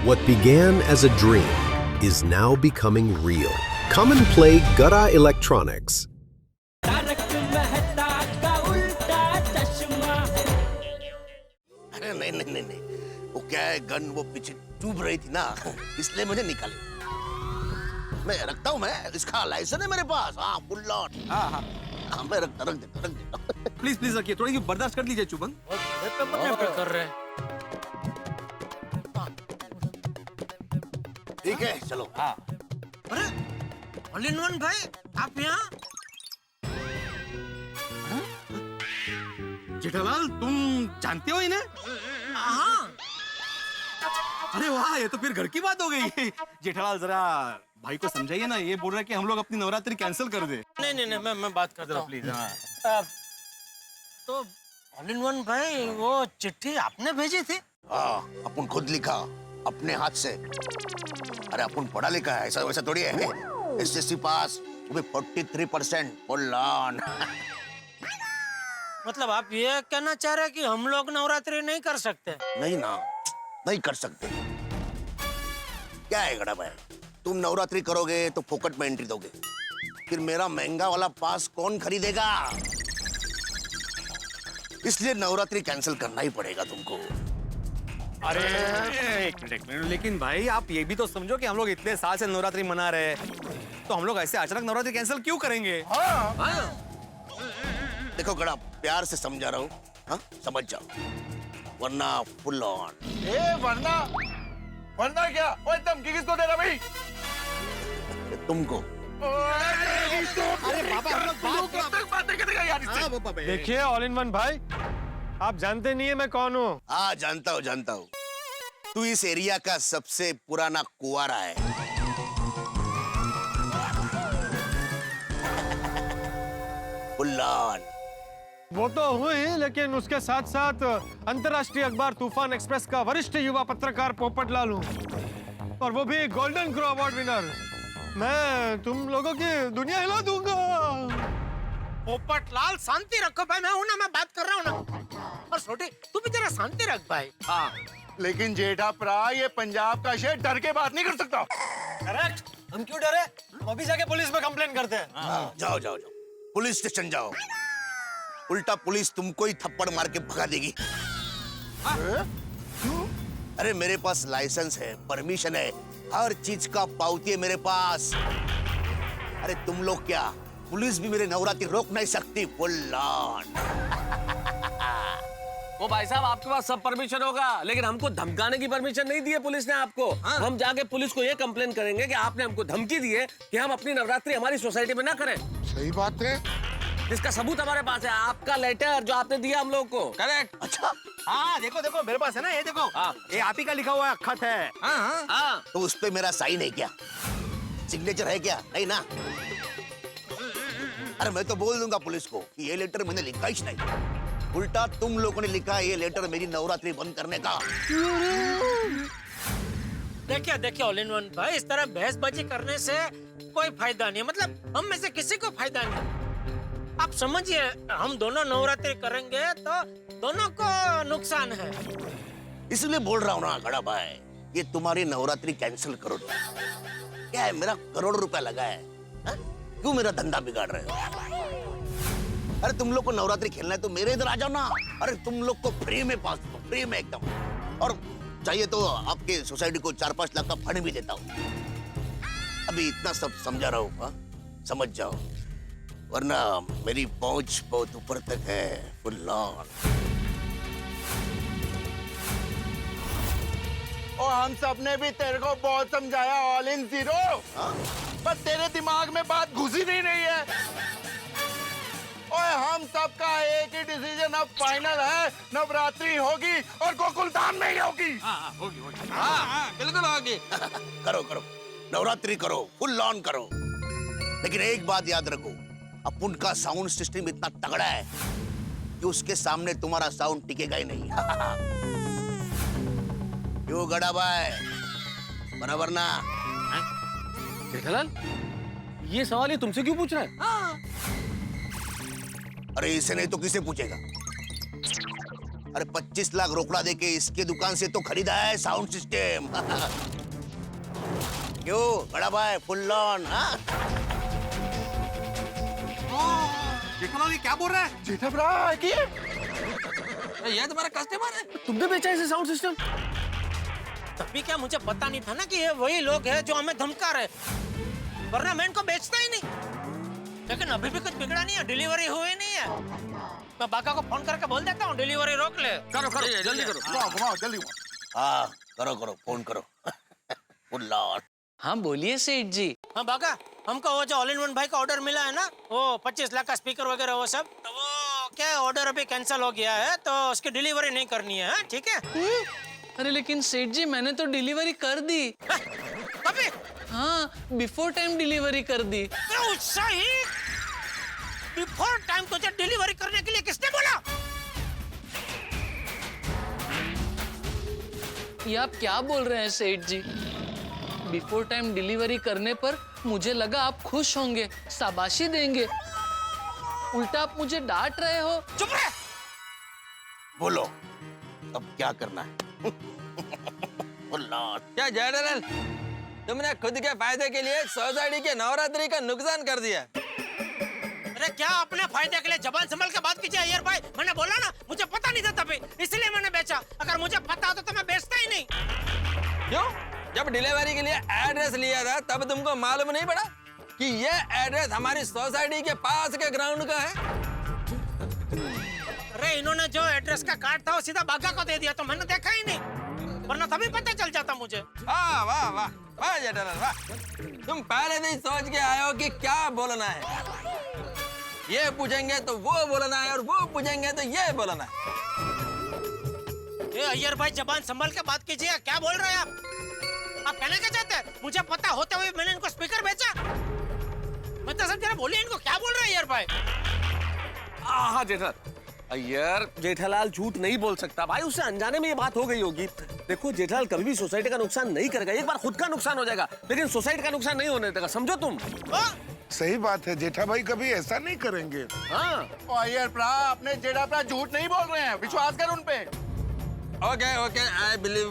What began as a dream is now becoming real. Come and play Gada Electronics. अरे नहीं नहीं नहीं नहीं, वो क्या है, गन वो पीछे डूब रही थी ना, इसलिए मैंने निकाली। मैं रखता हूँ, मैं इसका लाइसेंस है मेरे पास। हाँ, फुल लॉट। हाँ, मैं रख देता। प्लीज प्लीज रखिए, थोड़ी सी बर्दाश्त कर लीजिए चुबन। कर रहे हैं। ठीक है, चलो। हाँ। अरे ऑल इन वन भाई, आप यहाँ? जेठालाल, तुम जानते हो इन्हें? हाँ। अरे वाह, ये तो फिर घर की बात हो गई। जेठालाल, जरा भाई को समझाइए ना, ये बोल रहा है कि हम लोग अपनी नवरात्रि कैंसिल कर दे। नहीं, मैं बात करता हूँ। प्लीज। हाँ। तो ऑल इन वन भाई, वो चिट्ठी आपने भेजी थी? हाँ, अपन खुद लिखा अपने हाथ से। अरे अपन पढ़ा लिखा है, ऐसा वैसा थोड़ी है। एसएससी पास, वो भी 43%। Full on. मतलब आप ये कहना चाह रहे हैं कि हम लोग नवरात्रि नहीं कर सकते? नहीं ना, नहीं कर सकते। क्या है गड़ा भाई, तुम नवरात्रि करोगे तो फोकट में एंट्री दोगे, फिर मेरा महंगा वाला पास कौन खरीदेगा? इसलिए नवरात्रि कैंसिल करना ही पड़ेगा तुमको। अरे एक मिनट, लेकिन भाई आप ये भी तो समझो कि हम लोग इतने साल से नवरात्रि मना रहे हैं, तो हम लोग ऐसे अचानक नवरात्रि कैंसिल क्यों करेंगे? देखो गड़ा, प्यार से समझा रहा हूँ, हाँ समझ जाओ, वरना फुल ऑन। वरना क्या? ओए धमकी किसको दे रहा भाई? तुमको। अरे बाबा, देखिए ऑल इन वन भाई, आप जानते नहीं है मैं कौन हूँ। हाँ जानता हूँ। तू इस एरिया का सबसे पुराना कुंवारा है। Full on. वो तो हुए ही, लेकिन उसके साथ साथ अंतर्राष्ट्रीय अखबार तूफान एक्सप्रेस का वरिष्ठ युवा पत्रकार पोपट लाल हूँ, और वो भी गोल्डन क्रो अवार्ड विनर। मैं तुम लोगों की दुनिया हिला दूंगा। पोपट लाल, शांति रखो भाई, मैं हूं ना, मैं बात कर रहा हूँ ना। और छोटे, तू भी जरा शांति रख भाई। हाँ, लेकिन जेठा प्रा, ये पंजाब का शेर डर के बात नहीं कर सकता। करेक्ट, हम क्यों डरे? हम अभी जाके पुलिस में कंप्लेन करते हैं। जाओ, पुलिस स्टेशन जाओ। उल्टा पुलिस तुमको ही थप्पड़ मार के भगा देगी। अरे मेरे पास लाइसेंस है, परमिशन है, हर चीज का पावती है मेरे पास। अरे तुम लोग क्या, पुलिस भी मेरे नवरात्रि रोक नहीं सकती। Full on. वो भाई साहब, आपके पास सब परमिशन होगा, लेकिन हमको धमकाने की परमिशन नहीं दी है पुलिस ने आपको। हम जाके पुलिस को ये कंप्लेन करेंगे कि आपने हमको धमकी दी है कि हम अपनी नवरात्रि हमारी सोसाइटी में ना करें। सही बात है। इसका सबूत हमारे पास है, आपका लेटर जो आपने दिया हम लोग को। करेक्ट। अच्छा, हाँ देखो मेरे पास है ना, ये देखो। हाँ। ये आप ही का लिखा हुआ खत है। हाँ। तो उस पे मेरा साइन है क्या? सिग्नेचर है क्या? नहीं ना। अरे मैं तो बोल दूंगा पुलिस को कि ये लेटर मैंने लिखा ही नहीं, उल्टा तुम लोगों ने लिखा है ये लेटर मेरी नवरात्रि बंद करने का। देखिए ऑल इन वन भाई, इस तरह बहसबाजी करने से कोई फायदा नहीं है। मतलब हम में से किसी को फायदा नहीं। आप समझिए, हम दोनों नवरात्रि करेंगे तो दोनों को नुकसान है। इसलिए बोल रहा हूँ ना गड़ा भाई, ये तुम्हारी नवरात्रि कैंसिल करो। क्या है, मेरा करोड़ रुपया लगा है, हा? क्यों मेरा धंधा बिगाड़ रहे हो? अरे तुम लोग को नवरात्रि खेलना है तो मेरे इधर आ जाओ ना। अरे तुम लोग को फ्री में पास दो, फ्री में एकदम। और चाहिए तो आपके सोसाइटी को 4-5 लाख का फंड भी देता हूँ। अभी इतना सब समझा रहा हूँ, हा? समझ जाओ, वरना मेरी पहुंच बहुत ऊपर तक है। Full on. और हम सब ने भी तेरे को बहुत समझाया, ऑल इन जीरो, पर तेरे दिमाग में बात घुसी नहीं रही है। और हम सबका एक ही डिसीजन अब फाइनल है, नवरात्रि होगी और गोकुलधाम में ही होगी। होगी। बिल्कुल होगी। करो, नवरात्रि करो, फुल ऑन करो। लेकिन एक बात याद रखो, अपन का साउंड सिस्टम इतना तगड़ा है कि उसके सामने तुम्हारा साउंड टिकेगा ही नहीं। क्यों गड़ा भाई, बराबर ना? जेठालाल, ये सवाल ये तुमसे क्यों पूछ रहा है? अरे इसे नहीं तो किसे पूछेगा? अरे 25 लाख रोकड़ा देके इसके दुकान से तो खरीदा है साउंड सिस्टम। क्यों बड़ा भाई फुल ऑन? हाँ जेठालाल ये क्या बोल रहा है? जेठा भरा की ये तुम्हारा कस्टमर है, तुमने बेचा इसे साउंड सिस्टम? तभी क्या मुझे पता नहीं था ना कि ये वही लोग हैं जो हमें धमका रहे, वरना मैं इनको बेचता ही नहीं। लेकिन अभी भी कुछ बिगड़ा नहीं है, डिलीवरी हुई नहीं है। मैं बाका को फोन करके बोल देता हूँ डिलीवरी रोक ले। करो करो जल्दी करो। घुमाओ जल्दी घुमाओ। हाँ करो फोन करो। Full on. हाँ बोलिए सेठ जी। हाँ बाका, हमको वो जो ऑल इन वन भाई का ऑर्डर मिला है ना, वो 25 लाख का स्पीकर वगैरह वो सब, तो वो क्या ऑर्डर अभी कैंसिल हो गया है, तो उसकी डिलीवरी नहीं करनी है। हाँ, ठीक है? अरे लेकिन सेठ जी मैंने तो डिलीवरी कर दी। कभी? हाँ बिफोर टाइम डिलीवरी कर दी। सही बिफोर टाइम तुझे डिलीवरी करने के लिए किसने बोला? ये आप क्या बोल रहे हैं सेठ जी? बिफोर टाइम डिलीवरी करने पर मुझे लगा आप खुश होंगे, शाबाशी देंगे, उल्टा आप मुझे डांट रहे हो। चुप रहे। बोलो अब क्या करना है? Full on. क्या जेठालाल, तुमने खुद के फायदे के लिए सोसाइटी के नवरात्रि का नुकसान कर दिया। अरे क्या अपने फायदे के लिए जबान संभल के बात कीजिए यार भाई। मैंने बोला ना मुझे पता नहीं था तभी, इसलिए मैंने बेचा। अगर मुझे पता होता तो मैं बेचता ही नहीं। क्यों? जब डिलीवरी के लिए एड्रेस लिया था तब तुमको मालूम नहीं पड़ा कि ये एड्रेस हमारी सोसाइटी के पास के ग्राउंड का है? अरे इन्होंने जो एड्रेस का कार्ड था वो सीधा बागा को दे दिया, तो मैंने देखा ही नहीं, वरना तभी पता चल जाता मुझे। वाह वाह वाह वाह जेठालाल वाह, तुम पहले से ही सोच के आए हो कि क्या बोलना है। ये पूछेंगे तो वो बोलना है और वो पूछेंगे तो ये बोलना है। ये अय्यर भाई जबान संभल के बात कीजिए। क्या बोल रहे हैं आप? आप कहना क्या चाहते हैं? मुझे पता होते हुए मैंने इनको स्पीकर बेचा? मैं तो सब जरा बोलिए इनको, क्या बोल रहे हैं अय्यर भाई? हाँ जेठालाल, अय्यर जेठालाल झूठ नहीं बोल सकता भाई, उससे अनजाने में ये बात हो गई होगी। देखो जेठालाल कभी भी सोसाइटी का नुकसान नहीं करेगा, एक बार खुद का नुकसान हो जाएगा लेकिन सोसाइटी का नुकसान नहीं होने देगा, समझो तुम। सही बात है, जेठा भाई कभी ऐसा नहीं करेंगे। हाँ यार प्रा, अपने जेठा प्रा झूठ नहीं बोल रहे हैं, विश्वास कर उन पे। Okay okay I believe.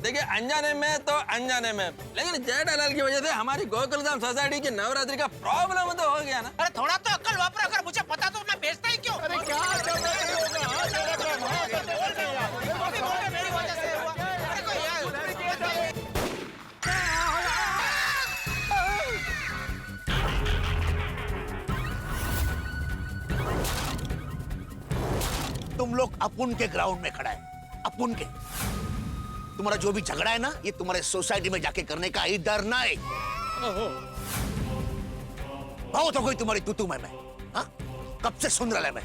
देखिए अनजाने में तो अनजाने में, लेकिन जेठालाल की वजह से हमारी गोकुलधाम सोसाइटी की नवरात्रि का प्रॉब्लम तो हो गया ना। अरे थोड़ा तो अक्ल वापरा, अगर मुझे पता तो मैं बेचता ही क्यों? अरे क्या चल रहा है? मेरी वजह से हुआ। अरे कोई यार तुम लोग अपुन के ग्राउंड में खड़ा है, अपुन के। तुम्हारा जो भी झगड़ा है ना, ये तुम्हारे सोसाइटी में जाके करने का ही डर नहीं। बहुत हो गई तुम्हारी तू मैं। हाँ? कब से सुन रहा है मैं।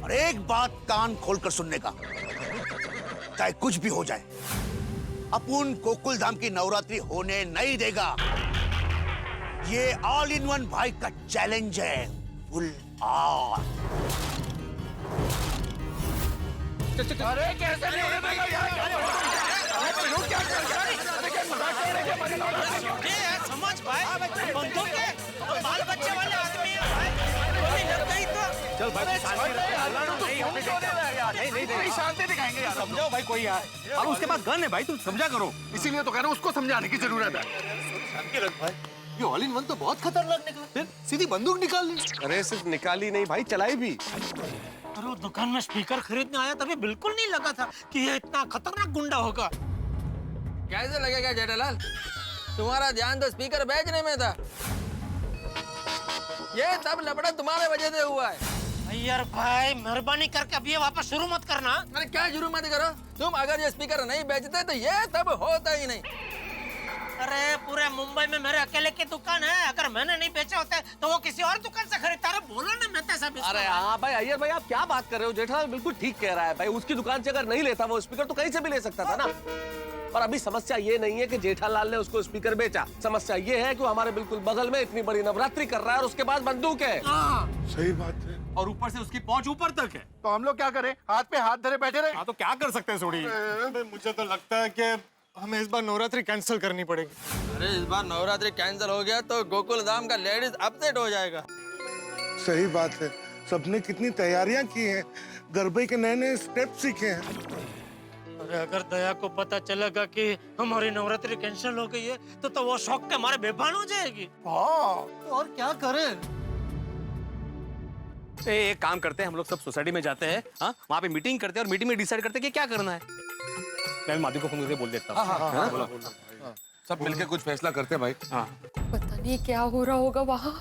और एक बात कान खोलकर सुनने का, चाहे कुछ भी हो जाए, अपुन गोकुलधाम की नवरात्रि होने नहीं देगा। ये ऑल इन वन भाई का चैलेंज है। Full on. अरे कैसे नहीं होने देगा यार? ये है समझ भाई, बंदूक है, बाल बच्चे वाले आदमी है भाई, गोली लग गई तो चल भाई शांति दिखाएंगे यार। समझाओ भाई कोई यार। अब उसके पास गन है भाई, तुम समझा करो। इसीलिए तो कह रहा हूँ उसको समझाने की जरूरत है। ये ऑल इन वन तो बहुत खतरनाक निकला, फिर सीधी बंदूक निकाल ली। अरे सिर्फ निकाली नहीं भाई, चलाई भी। अरे वो दुकान में स्पीकर खरीदने आया तभी बिल्कुल नहीं लगा था कि ये इतना खतरनाक गुंडा होगा। कैसे लगेगा जेठालाल, तुम्हारा ध्यान तो स्पीकर बेचने में था। ये सब लफड़ा तुम्हारे वजह से हुआ है। अय्यर भाई मेहरबानी करके अब ये वापस शुरू मत करना। अरे क्या शुरू मत करो तुम, अगर ये स्पीकर नहीं बेचते तो ये सब होता ही नहीं। अरे पूरे मुंबई में मेरे अकेले की दुकान है, अगर मैंने नहीं बेचे होते तो वो किसी और दुकान से खरीदता। अरे बोलो ना, मैं तो सब अरे हाँ भाई अय्यर भाई आप क्या बात कर रहे हो? जेठालाल बिल्कुल ठीक कह रहा है भाई, उसकी दुकान से अगर नहीं लेता वो स्पीकर तो कहीं से भी ले सकता था ना। और अभी समस्या ये नहीं है कि जेठालाल ने उसको स्पीकर बेचा, समस्या ये है कि वो हमारे बिल्कुल बगल में इतनी बड़ी नवरात्रि कर रहा है और उसके पास बंदूक है। सही बात है। और ऊपर से उसकी पहुंच ऊपर तक है। तो हम लोग क्या करें? हाथ पे हाथ धरे बैठे रहे? हाँ तो क्या कर सकते हैं सोडी? मुझे तो लगता है कि हमें इस बार नवरात्रि कैंसिल करनी पड़ेगी। अरे इस बार नवरात्रि कैंसिल हो गया तो गोकुलधाम का लेडीज अपसेट हो जाएगा। सही बात है, सबने कितनी तैयारियां की हैं, गरबे के नए नए स्टेप सीखे हैं। अरे अगर दया को पता चलेगा कि हमारी नवरात्रि कैंसिल हो गई है तो वो शौक के मारे बेभान हो जाएगी। हाँ, और क्या करें? एक काम करते हैं, हम लोग सब सोसाइटी में जाते हैं, हाँ वहाँ पे मीटिंग करते हैं और मीटिंग में डिसाइड करते हैं कि क्या करना है। मैं माधवी को फोन करके बोल देता हूँ। सब मिलके कुछ फैसला करते हैं भाई। हाँ पता नहीं क्या हो रहा होगा वहाँ।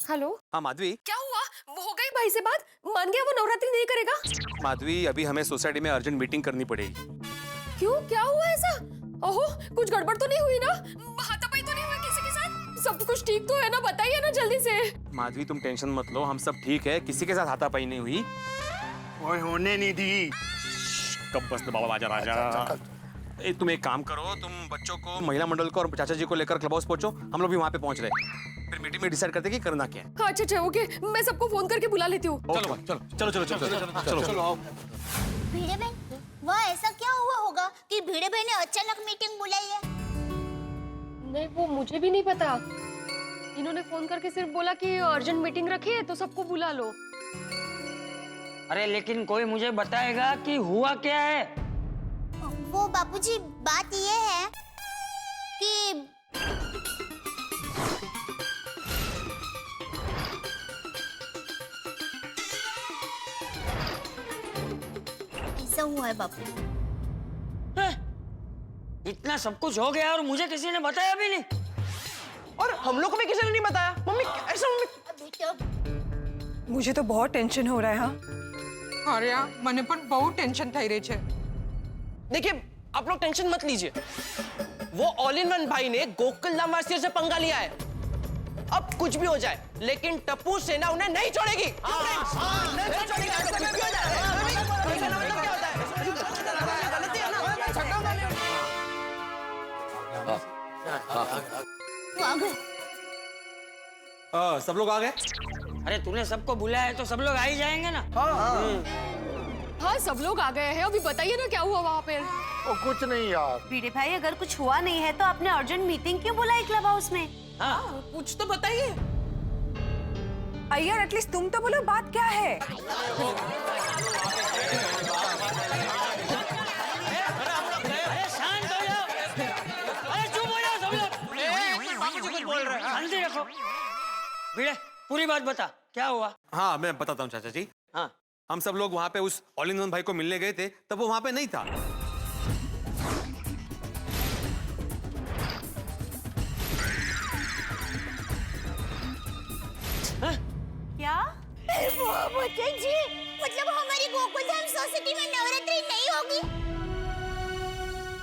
हेलो। हाँ माधवी। क्या हुआ? वो हो गई भाई से बात? मान गया वो नवरात्रि नहीं करेगा? माधवी अभी हमें सोसाइटी में अर्जेंट मीटिंग करनी पड़ेगी। क्यों, क्या हुआ ऐसा? ओहो, कुछ गड़बड़ तो नहीं हुई ना? हाथापाई तो नहीं हुई किसी के साथ? सब कुछ ठीक तो है ना? बताइए ना जल्दी से। माधवी तुम टेंशन मत लो, हम सब ठीक है, किसी के साथ हाथापाई नहीं हुई। ओए होने नहीं दी। कब बस बाबा राजा राजा। तुम एक काम करो, तुम बच्चों को, महिला मंडल को और चाचा जी को लेकर क्लब हाउस पहुंचो, हम लोग भी वहाँ पे पहुंच रहे हैं। फिर मीटिंग में डिसाइड करते हैं कि करना क्या है। हाँ, अच्छा ओके, मैं सबको फोन करके बुला लेती हूँ। चलो चलो चलो चलो चलो चलो आओ। भिड़े बहन, वहाँ ऐसा क्या हुआ होगा कि भिड़े बहन ने अचानक मीटिंग बुलाई है? नहीं, वो मुझे भी नहीं पता। इन्होंने फोन करके सिर्फ बोला कि अर्जेंट मीटिंग रखी है तो सबको बुला लो। अरे लेकिन कोई मुझे बताएगा कि हुआ क्या है? वो बापूजी, बात ये है कि ऐसा हुआ है बापू। इतना सब कुछ हो गया और मुझे किसी ने बताया भी नहीं। और हम लोग को भी किसी ने नहीं बताया। मम्मी ऐसा मुझे तो बहुत टेंशन हो रहा है। हाँ अरे મને પણ બહુ ટેન્શન થઈ રહી છે। देखिए, आप लोग टेंशन मत लीजिए। वो ऑल इन वन भाई ने गोकुल धाम वासियों से पंगा लिया है। अब कुछ भी हो जाए, लेकिन टप्पू सेना उन्हें नहीं छोड़ेगी। सब लोग आ गए? अरे तूने सबको बुलाया है तो सब लोग आ ही जाएंगे ना। हाँ, सब लोग आ गए हैं। अभी बताइए ना क्या हुआ वहाँ पे। कुछ नहीं यार। भिड़े भाई, अगर कुछ हुआ नहीं है तो आपने अर्जेंट मीटिंग क्यों बुलाई क्लब हाउस में? हाँ कुछ तो बताइए। अय्यर, एटलीस्ट तुम तो बोलो बात क्या है? अरे शांत हो जाओ। अरे चुप हो जाओ सब लोग। बाबूजी कुछ बोल रहे हैं। शांति रखो। भिड़े, पूरी बात बता, क्या हुआ? हाँ मैं बताता हूँ चाचा जी। हाँ, हम सब लोग वहाँ पे उस ऑल इन वन भाई को मिलने गए थे, तब वो वहाँ पे नहीं था। क्या? जी, मतलब हमारी गोकुलधाम सोसाइटी में नवरात्रि नहीं होगी?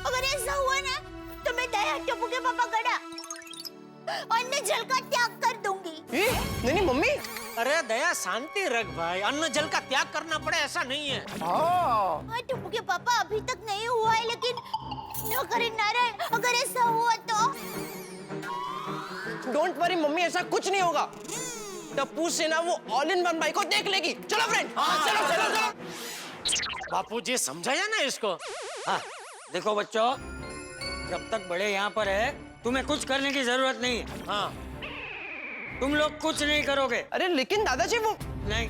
अगर ऐसा हुआ ना तो मैं दया टप्पू के पापा गड़ा अन्न जल का त्याग कर दूंगी। नहीं मम्मी। अरे दया, शांति रख भाई। अन्न जल का त्याग करना पड़े ऐसा नहीं है। हाँ, टप्पू के पापा, अभी तक नहीं हुआ है, लेकिन न करे नारायण, अगर ऐसा हुआ तो। डोंट वरी मम्मी, ऐसा कुछ नहीं होगा। टप्पू सेना वो ऑल इन वन भाई को देख लेगी। चलो फ्रेंड, चलो चलो चलो। बापूजी समझाया ना इसको। हाँ, देखो बच्चों, जब तक बड़े यहाँ पर है तुम्हें कुछ करने की जरूरत नहीं है। हाँ, तुम लोग कुछ नहीं करोगे। अरे लेकिन दादाजी वो नहीं।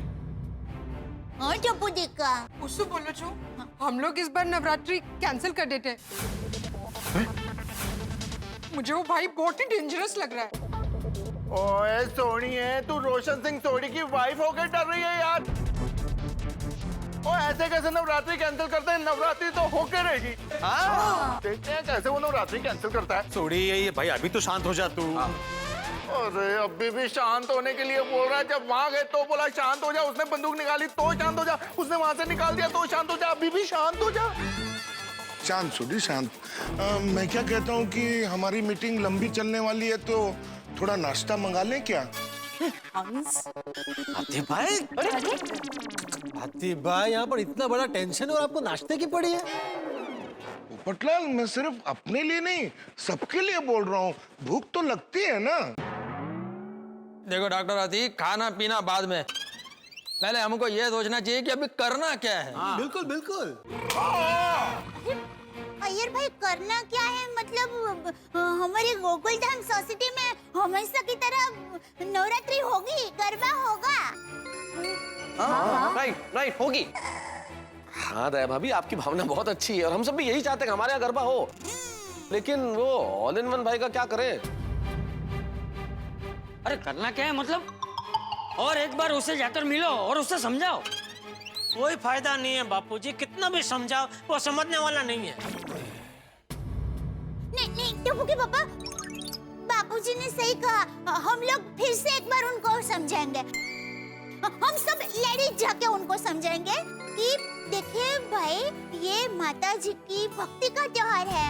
हाँ टप्पू देखा। उसको बोलो छो, हम लोग इस बार नवरात्रि कैंसिल कर देते हैं। मुझे वो भाई बहुत ही डेंजरस लग रहा है। ओए सोनी है, तू रोशन सिंह सोनी की वाइफ होकर डर रही है यार। ओ ऐसे कैसे नवरात्रि कैंसिल करते हैं? नवरात्रि तो होके रहेगी। हाँ, देखते हैं कैसे वो नवरात्रि कैंसिल करता है। थोड़ी ये भाई, अभी तो शांत हो जा तू। अरे अभी भी शांत होने के लिए बोल रहा है। जब वहां गए तो बोला शांत हो जा, उसने बंदूक निकाली तो शांत हो जा, उसने वहां से निकाल दिया तो शांत हो जा, अभी भी शांत हो जा। शांत सोनी शांत। मैं क्या कहता हूँ कि हमारी मीटिंग लंबी चलने वाली है तो थोड़ा नाश्ता मंगा लें क्या? हाथी भाई, हाथी भाई, यहाँ पर इतना बड़ा टेंशन और आपको नाश्ते की पड़ी है? पोपटलाल, मैं सिर्फ अपने लिए नहीं, सबके लिए बोल रहा हूँ। भूख तो लगती है ना। देखो डॉक्टर अतीक, खाना पीना बाद में, पहले हमको ये सोचना चाहिए कि अभी करना क्या है। बिल्कुल बिल्कुल। अय्यर भाई करना क्या है? मतलब हमारे गोकुल धाम सोसाइटी में हमेशा की तरह नवरात्रि होगी, गरबा होगा। राइट होगी। हाँ दया भाभी, आपकी भावना बहुत अच्छी है और हम सब भी यही चाहते हैं कि हमारे यहाँ गरबा हो, लेकिन वो ऑल इन वन भाई का क्या करें? अरे करना क्या है मतलब? और एक बार उसे जाकर मिलो और उसे समझाओ। कोई फायदा नहीं है बापूजी, कितना भी समझाओ वो समझने वाला नहीं है। नहीं टप्पू के पापा, बापूजी ने सही कहा, हम लोग फिर से एक बार उनको समझाएंगे। हम सब लेडीज जाके उनको समझाएंगे कि देखिए भाई, ये माता जी की भक्ति का त्योहार है।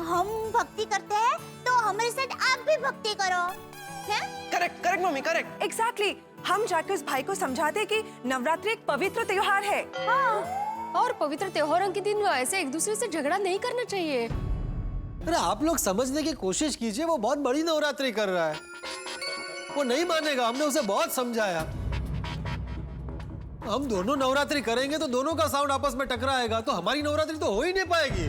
हम भक्ति करते हैं तो हमारे साथ आप भी भक्ति करो। Correct mummy, correct. एग्जैक्टली। हम जाकर उस भाई को समझाते कि नवरात्रि एक पवित्र त्योहार है। हाँ, और पवित्र त्योहारों के दिन ऐसे एक दूसरे से झगड़ा नहीं करना चाहिए। अरे आप लोग समझने की कोशिश कीजिए, वो बहुत बड़ी नवरात्रि कर रहा है, वो नहीं मानेगा। हमने उसे बहुत समझाया। हम दोनों नवरात्रि करेंगे तो दोनों का साउंड आपस में टकराएगा, तो हमारी नवरात्रि तो हो ही नहीं पाएगी।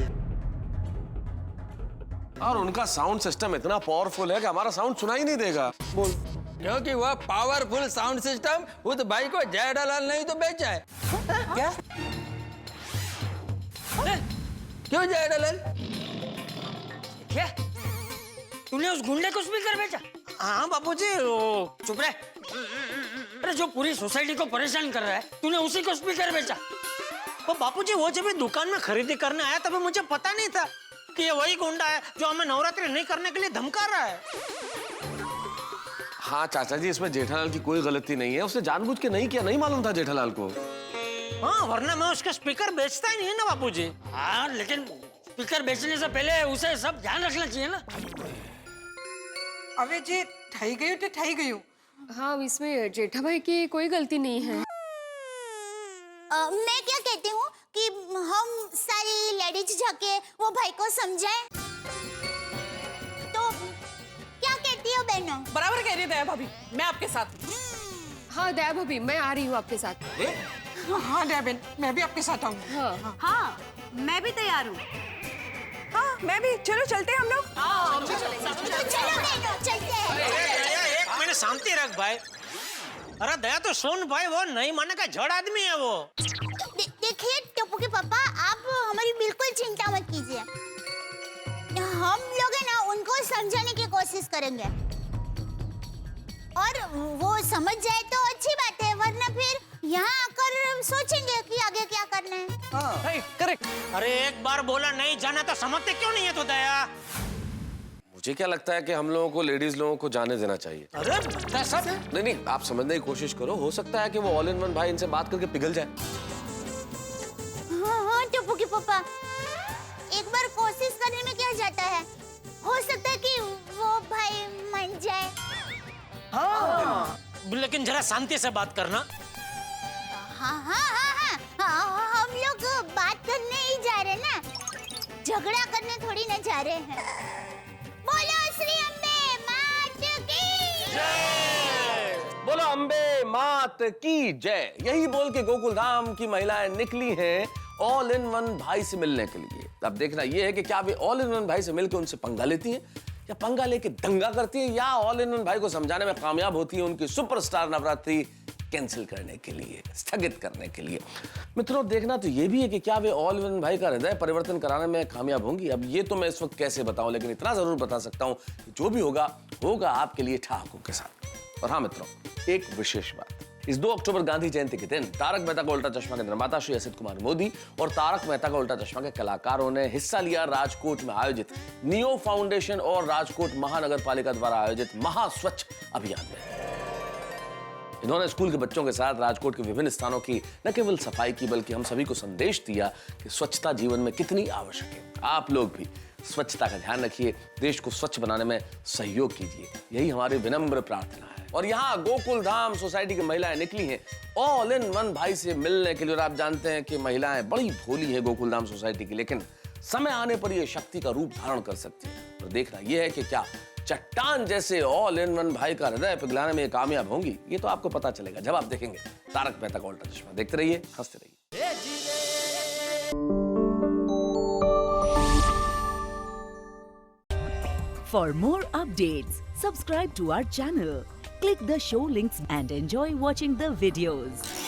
और उनका साउंड सिस्टम इतना पावरफुल है कि हमारा साउंड सुनाई नहीं देगा। बोल। क्योंकि वह पावरफुल साउंड सिस्टम उस भाई को जेठालाल नहीं तो बेचा है। क्या? क्यों जेठालाल? क्या? तूने उस गुंडे को स्पीकर बेचा? हाँ बापूजी, चुप रहे। अरे जो पूरी सोसाइटी को परेशान कर रहा है, तूने उसी को स्पीकर बेचा? वो बापूजी, वो जब दुकान में खरीदी करने आया तभी मुझे पता नहीं था कि ये वही गुंडा है जो हमें नवरात्रि नहीं करने के लिए धमका रहा है। हाँ चाचा जी, इसमें जेठालाल की कोई गलती नहीं है। उसने जानबूझ के नहीं किया, नहीं मालूम था जेठालाल को। हाँ, वरना मैं उसका स्पीकर बेचता ही नहीं है ना बापूजी। हाँ, लेकिन स्पीकर बेचने से पहले उसे सब ध्यान रखना चाहिए ना। अबे जे ठही गई तो ठही गई। हाँ, इसमें जेठा भाई की कोई गलती नहीं है। मैं क्या कहती हूँ कि हम सारी लेडीज जाके वो भाई को समझाएं। तो क्या कहती हो बहनों? बराबर कह रही है दया भाभी, मैं आपके साथ। हाँ दया भाभी, मैं आ रही हूँ आपके साथ। हाँ दया बहन, मैं भी आपके साथ आऊंगी। हाँ, मैं भी तैयार हूँ। हाँ मैं भी। चलो चलते हैं हम लोग। चलो बहनों, चलते हैं। एक मिनट शांति रख भाई। अरे दया तो सुन भाई, वो नहीं माने का जड़ आदमी है वो। देखिए टप्पू के पापा, आप हमारी बिल्कुल चिंता मत कीजिए। हम लोग है ना उनको समझाने की कोशिश करेंगे, और वो समझ जाए तो अच्छी बात है, वरना फिर यहाँ आकर सोचेंगे कि आगे क्या करना है। Right, correct. अरे एक बार बोला नहीं जाना तो समझते क्यों नहीं है तो दया? मुझे क्या लगता है कि हम लोगों को, लेडीज लोगों को जाने देना चाहिए। अरे सब नहीं, आप समझने की कोशिश करो। हो सकता है कि वो ऑल इन वन भाई इनसे बात करके पिघल जाए। हाँ टप्पू के पापा, एक बार कोशिश करने में क्या जाता है? हो सकता है कि वो भाई मान जाए। हाँ, लेकिन जरा शांति से बात करना। हाँ, हम लोग बात करने ही जा रहे हैं ना, झगड़ा करने थोड़ी ना जा रहे हैं। बोलो श्री अम्बे मात की जय। बोलो अम्बे मात की जय। यही बोल के गोकुल धाम की महिलाएं निकली हैं ऑल इन वन भाई से मिलने के लिए। अब देखना यह है कि क्या वे ऑल इन वन भाई से मिलकर उनसे पंगा लेती हैं, या पंगा लेके दंगा करती हैं, या ऑल इन वन भाई को समझाने में कामयाब होती है उनकी सुपरस्टार नवरात्रि कैंसिल करने के लिए, स्थगित करने के लिए। मित्रों, देखना तो ये भी है कि क्या वे ऑल इन वन भाई का हृदय परिवर्तन कराने में कामयाब होंगी। अब ये तो मैं इस वक्त कैसे बताऊं, लेकिन इतना जरूर बता सकता हूं कि जो भी होगा होगा आपके लिए ठहाकों के साथ। और हाँ मित्रों, एक विशेष बात, इस 2 अक्टूबर गांधी जयंती के दिन तारक मेहता का उल्टा चश्मा के निर्माता श्री असित कुमार मोदी और तारक मेहता का उल्टा चश्मा के कलाकारों ने हिस्सा लिया राजकोट में आयोजित नियो फाउंडेशन और राजकोट महानगर पालिका द्वारा आयोजित महास्वच्छ अभियान में। इन्होंने स्कूल के बच्चों के साथ राजकोट के विभिन्न स्थानों की न केवल सफाई की, बल्कि हम सभी को संदेश दिया कि स्वच्छता जीवन में कितनी आवश्यक है। आप लोग भी स्वच्छता का ध्यान रखिए, देश को स्वच्छ बनाने में सहयोग कीजिए, यही हमारी विनम्र प्रार्थना है। और यहाँ गोकुल धाम सोसाइटी की महिलाएं निकली हैं ऑल इन वन भाई से मिलने के लिए। और आप जानते हैं कि महिलाएं बड़ी भोली हैं गोकुल धाम सोसाइटी की, लेकिन समय आने पर यह शक्ति का रूप धारण कर सकती है। और देखना यह है कि क्या चट्टान जैसे ऑल इन वन भाई का हृदय पिघलाने में कामयाब होंगी। ये तो आपको पता चलेगा जब आप देखेंगे तारक मेहता का उल्टा चश्मा। देखते रहिए, हंसते रहिए। For more updates, subscribe to our channel, click the show links and enjoy watching the videos.